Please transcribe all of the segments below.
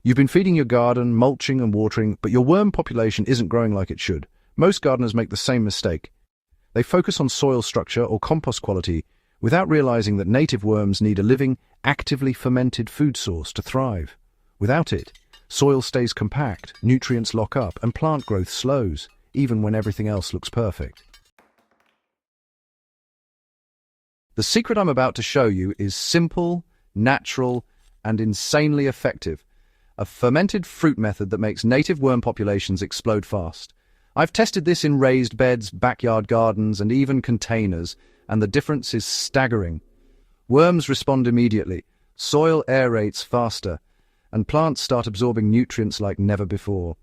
You've been feeding your garden, mulching and watering, but your worm population isn't growing like it should. Most gardeners make the same mistake. They focus on soil structure or compost quality without realizing that native worms need a living, actively fermented food source to thrive. Without it, soil stays compact, nutrients lock up, and plant growth slows, even when everything else looks perfect. The secret I'm about to show you is simple, natural, and insanely effective. A fermented fruit method that makes native worm populations explode fast. I've tested this in raised beds, backyard gardens, and even containers, and the difference is staggering. Worms respond immediately, soil aerates faster, and plants start absorbing nutrients like never before.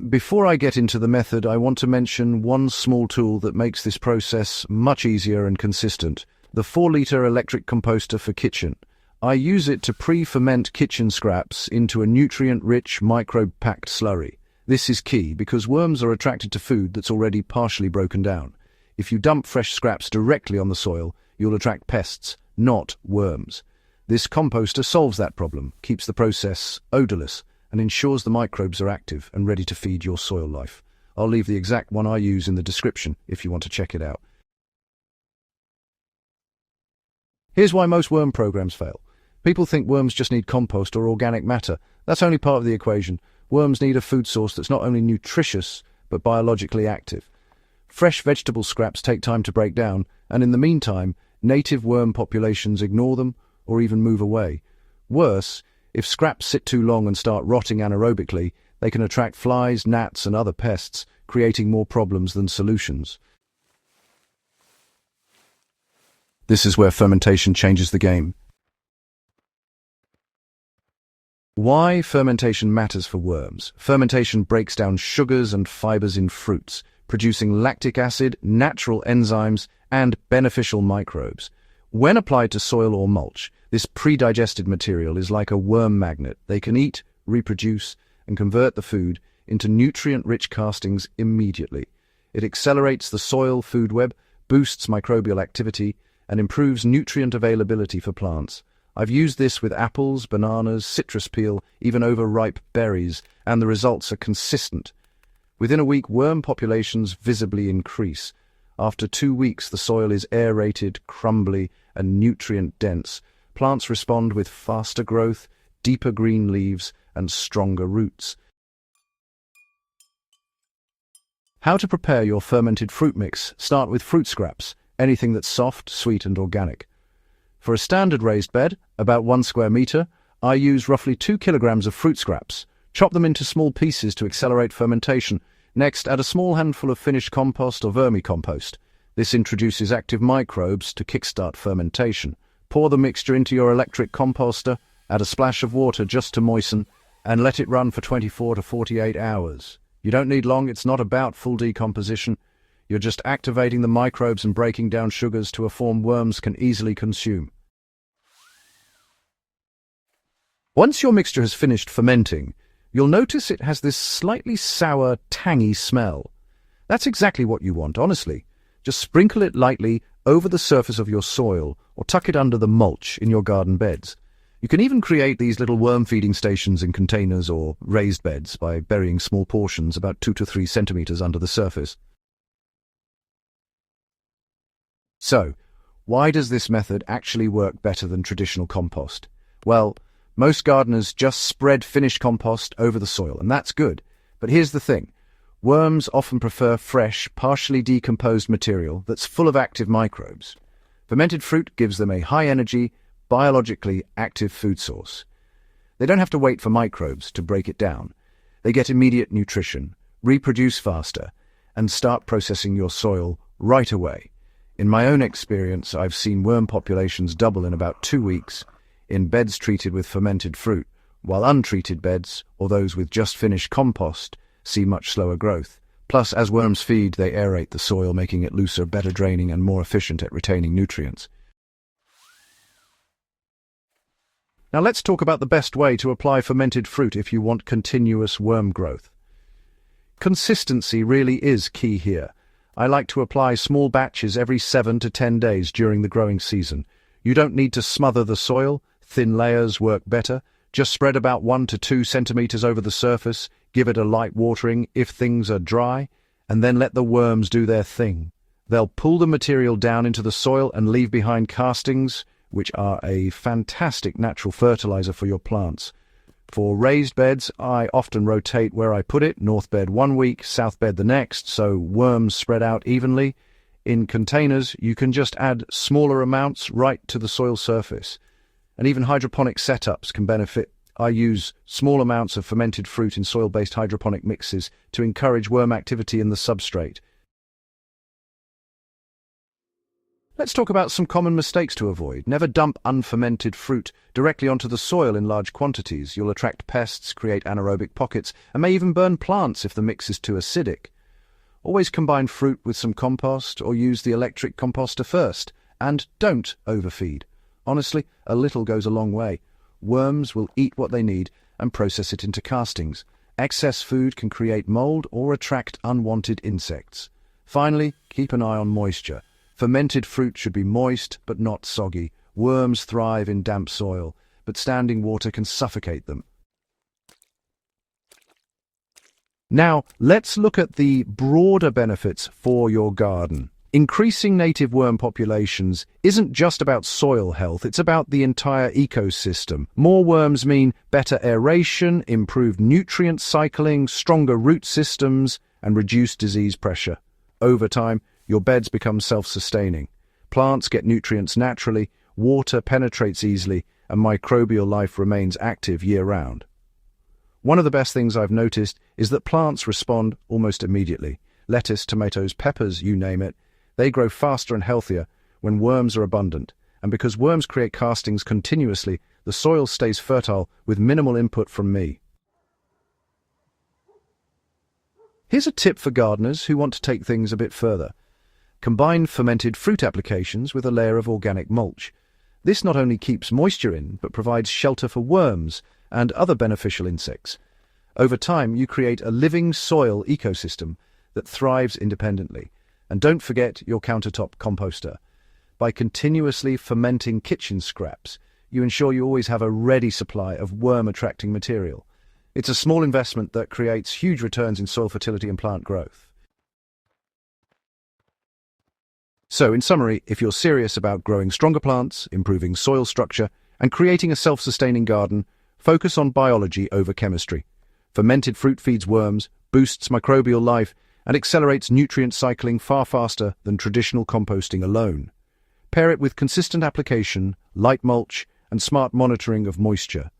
Before I get into the method, I want to mention one small tool that makes this process much easier and consistent: the 4-liter electric composter for kitchen. I use it to pre-ferment kitchen scraps into a nutrient-rich microbe-packed slurry. This is key because worms are attracted to food that's already partially broken down. If you dump fresh scraps directly on the soil, you'll attract pests, not worms. This composter solves that problem, keeps the process odorless, and ensures the microbes are active and ready to feed your soil life. I'll leave the exact one I use in the description if you want to check it out. Here's why most worm programs fail. People think worms just need compost or organic matter. That's only part of the equation. Worms need a food source that's not only nutritious, but biologically active. Fresh vegetable scraps take time to break down, and in the meantime, native worm populations ignore them or even move away. Worse, if scraps sit too long and start rotting anaerobically, they can attract flies, gnats, and other pests, creating more problems than solutions. This is where fermentation changes the game. Why fermentation matters for worms. Fermentation breaks down sugars and fibers in fruits, producing lactic acid, natural enzymes, and beneficial microbes. When applied to soil or mulch, this pre-digested material is like a worm magnet. They can eat, reproduce, and convert the food into nutrient-rich castings immediately. It accelerates the soil food web, boosts microbial activity, and improves nutrient availability for plants. I've used this with apples, bananas, citrus peel, even overripe berries, and the results are consistent. Within a week, worm populations visibly increase. After 2 weeks, the soil is aerated, crumbly, and nutrient-dense. Plants respond with faster growth, deeper green leaves, and stronger roots. How to prepare your fermented fruit mix? Start with fruit scraps, anything that's soft, sweet, and organic. For a standard raised bed, about 1 square meter, I use roughly 2 kilograms of fruit scraps. Chop them into small pieces to accelerate fermentation. Next, add a small handful of finished compost or vermicompost. This introduces active microbes to kickstart fermentation. Pour the mixture into your electric composter, add a splash of water just to moisten, and let it run for 24 to 48 hours. You don't need long, it's not about full decomposition. You're just activating the microbes and breaking down sugars to a form worms can easily consume. Once your mixture has finished fermenting, you'll notice it has this slightly sour, tangy smell. That's exactly what you want, honestly. Just sprinkle it lightly over the surface of your soil or tuck it under the mulch in your garden beds. You can even create these little worm feeding stations in containers or raised beds by burying small portions about 2 to 3 centimeters under the surface. So, why does this method actually work better than traditional compost? Well, most gardeners just spread finished compost over the soil, and that's good. But here's the thing. Worms often prefer fresh, partially decomposed material that's full of active microbes. Fermented fruit gives them a high-energy, biologically active food source. They don't have to wait for microbes to break it down. They get immediate nutrition, reproduce faster, and start processing your soil right away. In my own experience, I've seen worm populations double in about 2 weeks in beds treated with fermented fruit, while untreated beds, or those with just finished compost, see much slower growth. Plus, as worms feed, they aerate the soil, making it looser, better draining, and more efficient at retaining nutrients. Now let's talk about the best way to apply fermented fruit if you want continuous worm growth. Consistency really is key here. I like to apply small batches every 7 to 10 days during the growing season. You don't need to smother the soil. Thin layers work better. Just spread about 1 to 2 centimeters over the surface, give it a light watering if things are dry, and then let the worms do their thing. They'll pull the material down into the soil and leave behind castings, which are a fantastic natural fertilizer for your plants. For raised beds, I often rotate where I put it, north bed 1 week, south bed the next, so worms spread out evenly. In containers, you can just add smaller amounts right to the soil surface. And even hydroponic setups can benefit. I use small amounts of fermented fruit in soil-based hydroponic mixes to encourage worm activity in the substrate. Let's talk about some common mistakes to avoid. Never dump unfermented fruit directly onto the soil in large quantities. You'll attract pests, create anaerobic pockets, and may even burn plants if the mix is too acidic. Always combine fruit with some compost or use the electric composter first. And don't overfeed. Honestly, a little goes a long way. Worms will eat what they need and process it into castings. Excess food can create mold or attract unwanted insects. Finally, keep an eye on moisture. Fermented fruit should be moist but not soggy. Worms thrive in damp soil, but standing water can suffocate them. Now, let's look at the broader benefits for your garden. Increasing native worm populations isn't just about soil health, it's about the entire ecosystem. More worms mean better aeration, improved nutrient cycling, stronger root systems, and reduced disease pressure. Over time, your beds become self-sustaining. Plants get nutrients naturally, water penetrates easily, and microbial life remains active year-round. One of the best things I've noticed is that plants respond almost immediately. Lettuce, tomatoes, peppers, you name it, they grow faster and healthier when worms are abundant. And because worms create castings continuously, the soil stays fertile with minimal input from me. Here's a tip for gardeners who want to take things a bit further. Combine fermented fruit applications with a layer of organic mulch. This not only keeps moisture in, but provides shelter for worms and other beneficial insects. Over time, you create a living soil ecosystem that thrives independently. And don't forget your countertop composter. By continuously fermenting kitchen scraps, you ensure you always have a ready supply of worm-attracting material. It's a small investment that creates huge returns in soil fertility and plant growth. So, in summary, if you're serious about growing stronger plants, improving soil structure, and creating a self-sustaining garden, focus on biology over chemistry. Fermented fruit feeds worms, boosts microbial life, and accelerates nutrient cycling far faster than traditional composting alone. Pair it with consistent application, light mulch, and smart monitoring of moisture,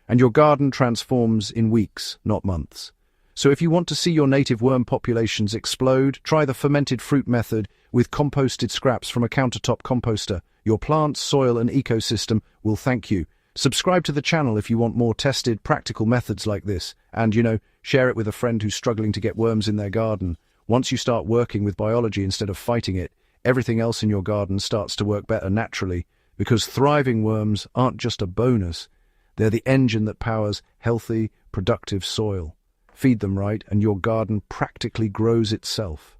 and your garden transforms in weeks, not months. So if you want to see your native worm populations explode, try the fermented fruit method with composted scraps from a countertop composter. Your plants, soil, and ecosystem will thank you. Subscribe to the channel if you want more tested, practical methods like this. And, share it with a friend who's struggling to get worms in their garden. Once you start working with biology instead of fighting it, everything else in your garden starts to work better naturally, because thriving worms aren't just a bonus. They're the engine that powers healthy, productive soil. Feed them right, and your garden practically grows itself.